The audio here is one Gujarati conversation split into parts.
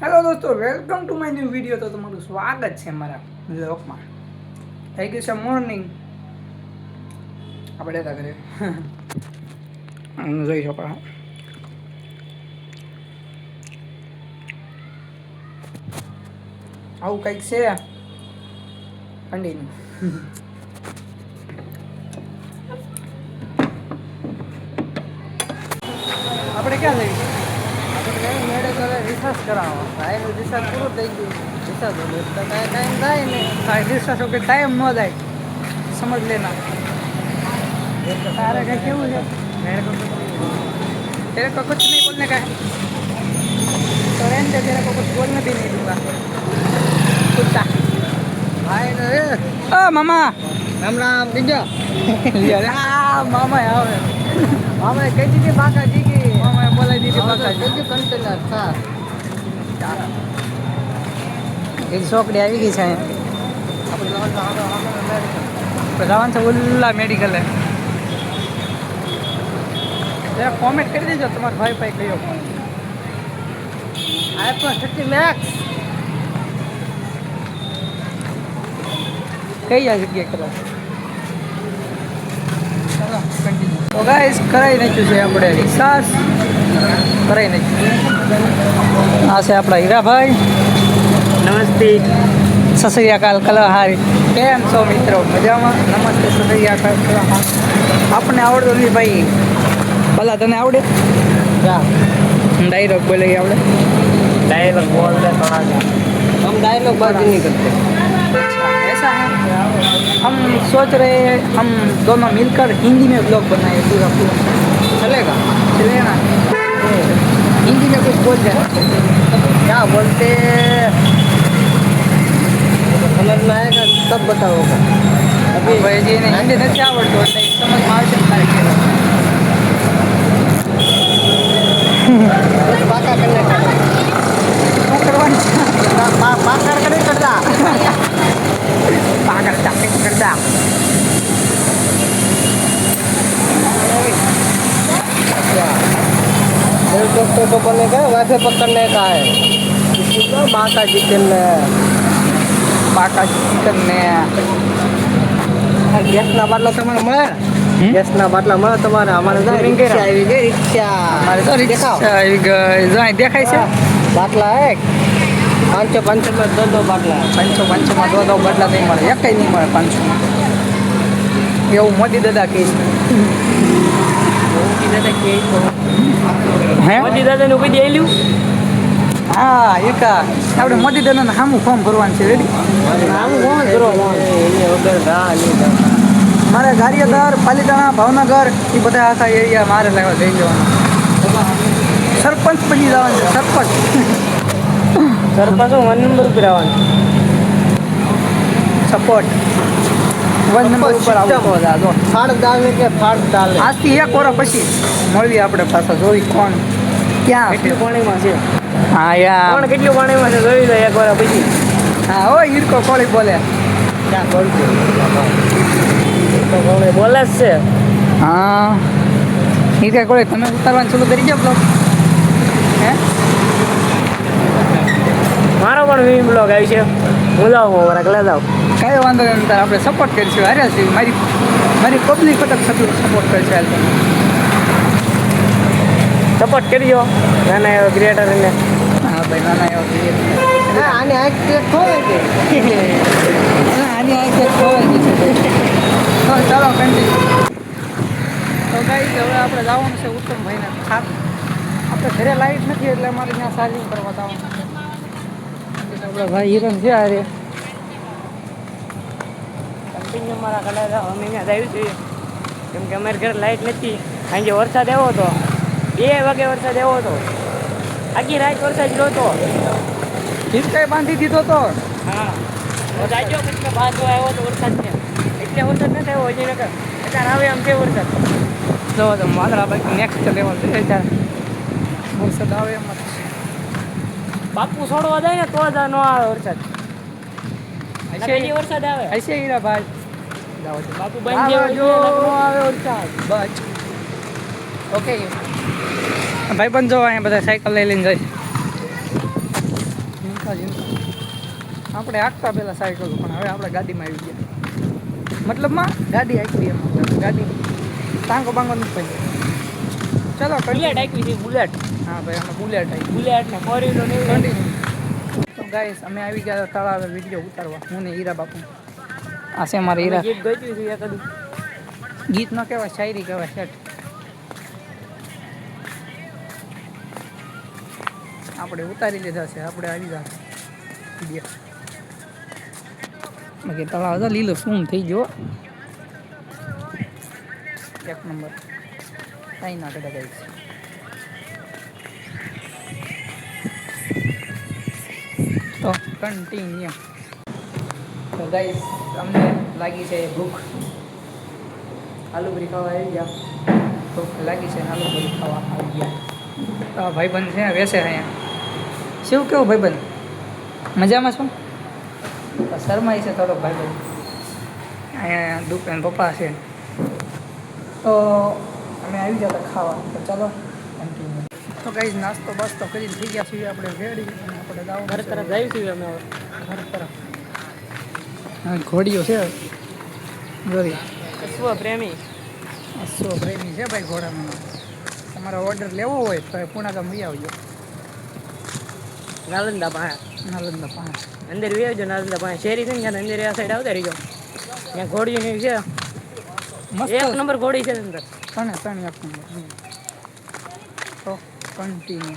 હેલો દોસ્તો, welcome to my new video. તો તમારું સ્વાગત છે મારા બ્લોગમાં. થઈ ગયું છે મોર્નિંગ. આપણે હતા ઘરે જોઈ શકો. આવું કંઈક છે કન્ટિન્યુ. આપણે ક્યાં જઈએ? મેળે કરે રિસર્ચ કરાવો. ભાઈનું રિસર્ચ પૂરું થઈ ગયું. રિસર્ચ એટલે કાંઈ ટાઈમ થાય ને રિસર્ચ કે ટાઈમ ન જાય, સમજ લેના. तारे का क्यों है? मेरे को तेरे को कुछ नहीं बोलने का है तो रहने दे, तेरे को कुछ बोलने भी नहीं दूंगा. कुत्ता ભાઈ ને ओ मामा રામ રામ દીજો. मामा આવે. અમે કહી દીધી બાકાજી કે મામા બોલાવી દીધી બાકાજી બાકાજી. કીધું કન્ટેનર સા એક છોકરી આવી ગઈ છે આપણે જવાનું છે ઓલા મેડિકલ. જરા કોમેન્ટ કરી દેજો તમારા ભાઈ ભાઈ કયો ફોન. iPhone 30 Max કઈ જગ્યાએ કરો? ચાલો કન્ટિન્યુ. તો ગાઈસ કરાવી નાખ્યું છે આપણે રિસાર્ચ. કરાવી નાખ્યું. આ છે આપણા હીરાભાઈ. નમસ્તે. સત શ્રી અકાલ કલહારી. કેમ છો મિત્રો? મજામાં? નમસ્તે, સત શ્રી અકાલ કલહારી. આપણને આવડતું નથી ભાઈ. ભલા તને આવડે? डायलॉग बोले आवड़े? डायलॉग बोल रहे थोड़ा सा. हम डायलॉग बात नहीं करते. अच्छा ऐसा है. हम सोच रहे हैं हम दोनों मिलकर हिंदी में ब्लॉग बनाए पूरा पूरा. चलेगा? चलेगा ना? हिंदी में कुछ बोल जाए. क्या बोलते समझ में आएगा तब बताओगे. अभी भाई जी ने हिंदी नहीं आवड़तो એટલે સમજ માં આવશે તારે કે बाका करने का શું કરવાનું છે? बाकर करे करता પાગલ ટાપિંગ કરતા. मेरे दोस्तों को बोलने का वैसे पकड़ने का है. इसको बाका चिकन પાકા ચિકન ને ગેસના બાટલા તમારે મળે. ગેસના બાટલા મળે તમારે. અમારે Filming કર્યા? રિક્ષા આવી ગઈ રિક્ષા. મારે તો દેખાવ રિક્ષા આવી ગઈ. જો અહીં દેખાય છે બાટલા હે 500 में दो बाटला. 500 માં દો બદલા નહીં મળે. એક નહીં મળે 500. એવું મોદી દાદા કહે છે. હે મોદી દાદાને ઉભી દેલું. હા એક આપણે મોદી દાદાને સામું ફોર્મ ભરવાનું છે. રેડી? આમ કોણ કરો એને વગર ગા નહીં. મારે ગારિયાધાર, પાલીતાણા, ભાવનગર એ બધા આખા એરિયા મારે લેવા જઈ જવાના. સરપંચ બની જવાનું છે. સરપંચ સરપંચ 1 નંબર ઉપર આવવાનું. સપોર્ટ 1 નંબર ઉપર આવતો જાજો. ફાડ ડાલે કે ફાડ ડાલે. આજથી 1 વર્ષ પછી મળીએ આપણે પાછા. જોઈ કોણ ક્યાં છે. કેટલું પાણીમાં છે. હા યાર. કોણ કેટલું પાણીમાં છે જોઈ લો એક વાર પછી. હા ઓ ઈરકો કોળી બોલે. ક્યાં બોલશે તો કોણે બોલે જ છે. હા ઈરકો કોળી તમે ઉતારવાનું ચાલુ કરી દો બ્લોગ. હે મારો પણ વીમ બ્લોગ આવી છે. હું જાઉં મારા ક્લાસ જાઉં. કાંઈ વાંધો નહીં. તારે આપણે સપોર્ટ કરીશું. હારે છે મારી પબ્લિક વખત સપોર્ટ કરશે. હાલ તમે સપોર્ટ કરજો નાના એવા ક્રિએટરને. હા ભાઈ નાના એવા આને આંખ ચેક ખોવાય કે આની આ ચેક ખોવાઈ ગઈ છે. તો ચાલો કન્ટિન્યુ. તો ગાઈસ હવે આપણે જવાનું છે ઉત્તમભાઈને ખાત. આપણે ઘરે લાઈટ નથી એટલે અમારે ત્યાં ચાર્જિંગ કરવા જવાનું. આપણા ભાઈ હિરન છે અરે કન્ટિન્યુ મારા કલર અમે અહીંયા આવ્યું છે કેમ કે અમારે ઘરે લાઈટ નથી. સાંજે વરસાદ આવ્યો હતો. 2 વાગે વરસાદ આવ્યો હતો. આખી રાત વરસાદ રહ્યો હતો. હિંચકાઈ બાંધી દીધો તો. હા જાજો પછી બાંધવા આવ્યો તો વરસાદ છે. એટલે વરસાદ નથી આવ્યો હજી નકર અત્યારે આવે એમ છે વરસાદ. જો તો મારા બાઈક નેક્સ્ટ લેવલ છે. ત્યારે વરસાદ આવે એમ જ. બાપુ છોડવા જાય ને તો જ ન આવે વરસાદ. હશે વરસાદ આવે હશે હીરાભાઈ. બાપુ આવે બંધ જો જેવો આવે વરસાદ બસ. ઓકે ભાઈ બંધ જો અહીંયા બધા સાયકલ લઈ લઈને જાય. મારા જીવનમાં આપણે હાંકતા પહેલાં સાયકલ પણ હવે આપણે ગાડીમાં આવી ગયા મતલબમાં ગાડી હાંકવી એમ ગાડી ટાંગો બાંગો નથી પડી ચલો બુલેટ આખી છે બુલેટ હા ભાઈ અમે બુલેટ આવી બુલેટ ને ફોર વ્હીલર ને એવું કન્ટિન્યુ તો ગાઈસ અમે આવી ગયા તળાવે વિડીયો ઉતારવા હું ને હીરા બાપુ આ છે મારા હીરા ગીત ગયું છે કદી ગીત ન કહેવાય શાયરી કહેવાય શેઠ આપણે ઉતારી લીધા છે આપણે આવી ગયા વિડીયો બાકી તળાવ તો લીલો શું થઈ ગયો એક નંબર કાંઈ ના કદાચ ગાઈસ તો કન્ટિન્યુ તો ગાઈસ અમને લાગી છે ભૂખ આલુપુરી ખાવા આવી ગયા ભૂખ લાગી છે આલુપુરી ખાવા આવી ગયા તો ભાઈબંધ છે વેસે અહીંયા શું કેવું ભાઈબંધ મજામાં છો તો શરમાઈ છે થોડોક ભાઈબંધ અહીંયા દુકાન પપ્પા છે તો અમે આવી ગયા હતા ખાવા તો ચાલો કન્ટિન્યુ તો ગાઈસ નાસ્તો બાસ્તો કરીને થઈ ગયા છીએ આપણે રેડી અને આપણે દાવ ઘર તરફ જાય છે અમે હવે ઘર તરફ હા ઘોડીઓ છે જોરી સ્વ પ્રેમી અસો પ્રેમી છે ભાઈ ઘોડામાં તમારો ઓર્ડર લેવો હોય તો પૂણા ગામ લઈ આવજો નાલંદા પાસે નાલંદા 5 અંદર વેજો નાલંદા પાસે શેરી છે ને ત્યાં અંદર આ સાઈડ આવતા રહીજો ત્યાં ઘોડીની છે મસ્ત એક નંબર ઘોડી છે અંદર ત્રણ એક નંબર તો કન્ટિન્યુ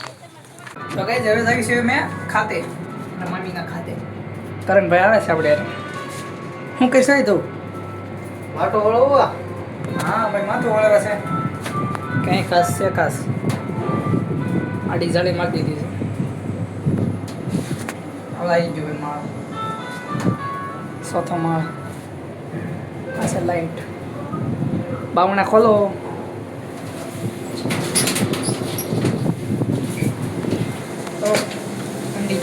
તો કઈ હવે આવી છે મેં ખાતે અને મમ્મીના ખાતે કરણભાઈ આવે છે આપણે હું કઈ સહી દઉં વાટો વળવા હા ભાઈ માથું વળાવે છે કંઈ ખાસ છે ખાસ આડી જાળી મારી દીધી છે હવે આવી ગયો ભાઈ માળ ચોથો માળ આ છે લાઈટ બાવણા ખોલો તો ઠંડી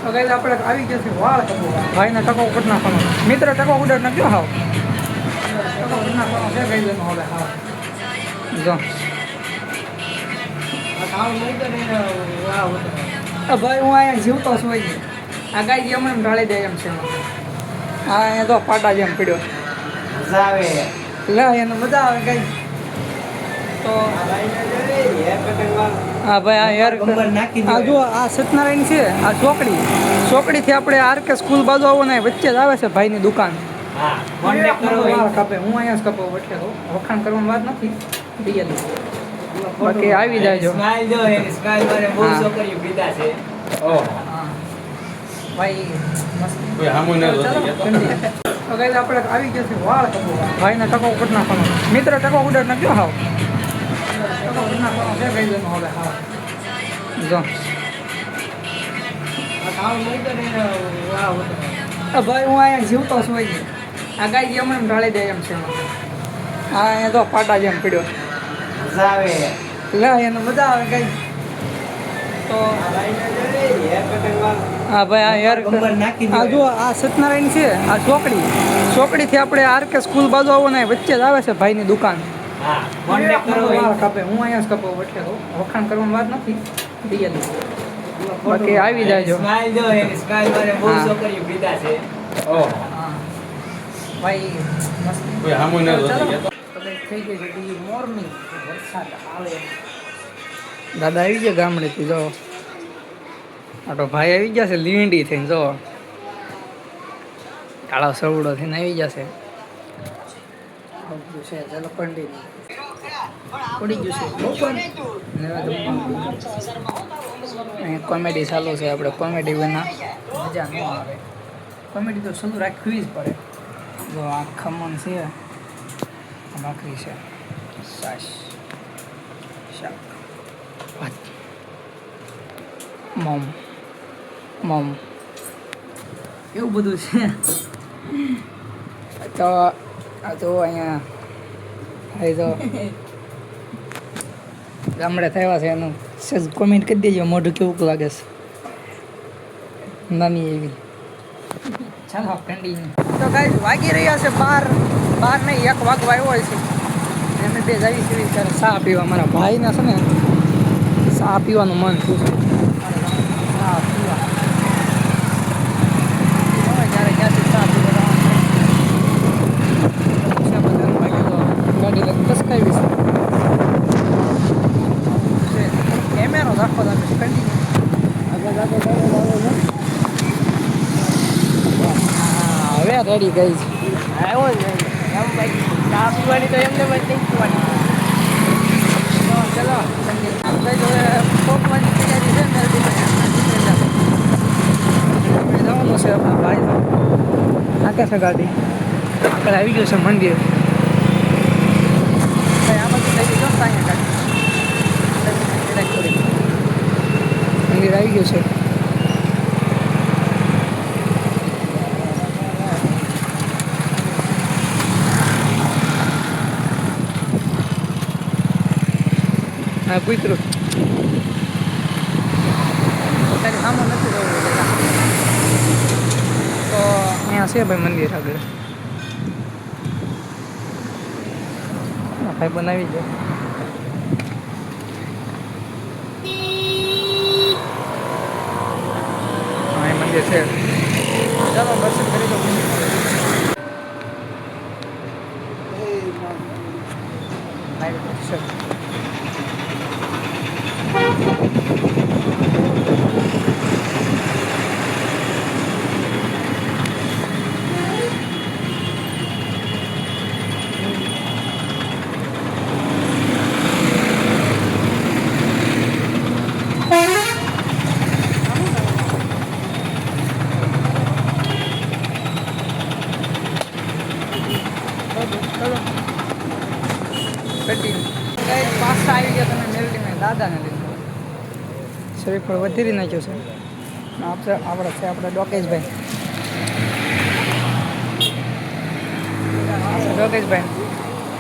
હવે આપણે આવી ગયા છે વાળ કપવા ભાઈને ટકો ઉકટ નાખવાનો મિત્ર ટકો ઉડાડ નાખ્યો હાવ ટકો ઉડાડ નાખવાનો છે કઈ દેનો હવે હાવ જો ભાઈ હું અહીંયા જીવતો છું ભાઈ આ ગાય જેમ એમ ઢાળી દે એમ છે હા અહીંયા તો પાટા જેમ પીડ્યો આવે લે એને મજા આવે ગાય તો હા ભાઈ આ યાર આ જો આ સત્યનારાયણ છે આ ચોકડીથી આપણે આરકે સ્કૂલ બાજુ આવો ને વચ્ચે જ આવે છે ભાઈની દુકાન વાળ કાપે હું અહીંયા જ કપાવું એટલે તો વખાણ કરવાની વાત નથી બીજા દિવસ બાકી આવી જાય સ્માઈલ જો એની સ્માઈલ મારે બહુ છોકરીઓ પીધા છે હા ભાઈ મસ્ત કોઈ હામું ન ચાલો, continue. તો guys, આપણે આવી ગયા છે વાળ કપવા ભાઈને ટકો ઉકટ નાખવાનો મિત્ર ટકો ઉડાડ નાખ્યો હાવ ટકો ઉકટ નાખવાનો છે કઈ દેનો હવે હાવ જો ભાઈ હું અહીંયા જીવતો છું ભાઈ આ ગાય જેમ એમ ઢાળી દે એમ છે હા અહીંયા તો પાટા જેમ પીડ્યો લે એને મજા આવે ગાય તો હા ભાઈ આ યાર આ જો આ સત્યનારાયણ છે આ ચોકડીથી આપણે આરકે સ્કૂલ બાજુ આવો ને વચ્ચે જ આવે છે ભાઈની દુકાન વાળ કાપે હું અહીંયા જ કપાવું એટલે તો વખાણ કરવાની વાત નથી બીજા દિવસ બાકી આવી જાય સ્માઈલ જો એની સ્માઈલ મારે બહુ છોકરીઓ પીધા છે ઓહ હા ભાઈ મસ્ત કોઈ હામું ન ચાલો. તો કંઈક થઈ ગઈ છે મોર્નિંગ વરસાદ આવે દાદા આવી ગયા ગામડેથી જો આ તો ભાઈ આવી ગયા છે લીંડી થઈને જો કાળો સવડો થઈને આવી જશે ચાલો કન્ટિન્યુ ઉડી ગયું છે અહીંયા કોમેડી ચાલુ છે આપણે કોમેડી વિના મજા ન આવે કોમેડી તો શરૂ રાખવી જ પડે જો આ ખમણ છે ભાખરી છે સાસ શાક ભાત મમ એવું બધું છે તો આ તો અહીંયા હવે તો ગામડે થયા છે એનું સજ કોમેન્ટ કરી દેજો મોઢું કેવું લાગે છે નાની એવી ચાલો કન્ટિન્યુ તો ગાઈસ વાગી રહ્યા છે બાર નહીં 1 વાગવા આવ્યો હોય છે અમે બે જઈ છીએ ત્યારે ચા પીવા મારા ભાઈને છે ને ચા પીવાનું મન થયું છે ચા પીવા રાખો તો કન્ટિન્યુ. હવે રેડી ગઈ છે. આવ્યો ને એમ ભાઈ ચા પીવાની તો એમને જ નહીં પીવાની. ચલો આપણે જો પોકવાની તૈયારી છે જવાનું છે આપણા ભાઈ આકે છે ગાડી આગળ આવી ગયું છે મંદિર. આમાંથી થઈ ગયું અહીંયા ગાડી મંદિર આવી ગયું છે. હા કૂતરું તારી સામે નથી જવું તો અહીંયા છે ભાઈ મંદિર આગળ ભાઈ બનાવી દો. હા એ મંદિર છે. ચાલો દર્શન કરી દો. પાછા આવી ગયા તમે મેળવીને દાદાને લીધો શ્રીફળ વધારી નાખ્યો છે. આપણા છે આપણે ડોકેશભાઈ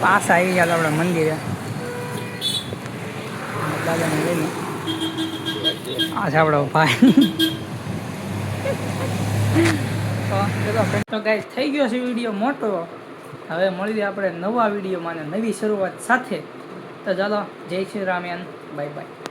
પાછા આવી ગયા આપણા મંદિરે દાદાને લઈને. આ છે આપણો ભાઈ. તો ગાઈસ થઈ ગયો છે વિડીયો મોટો. હવે મળીએ આપણે નવા વિડીયોમાં અને નવી શરૂઆત સાથે. તો ચાલો જય શ્રી રામ, બાય બાય.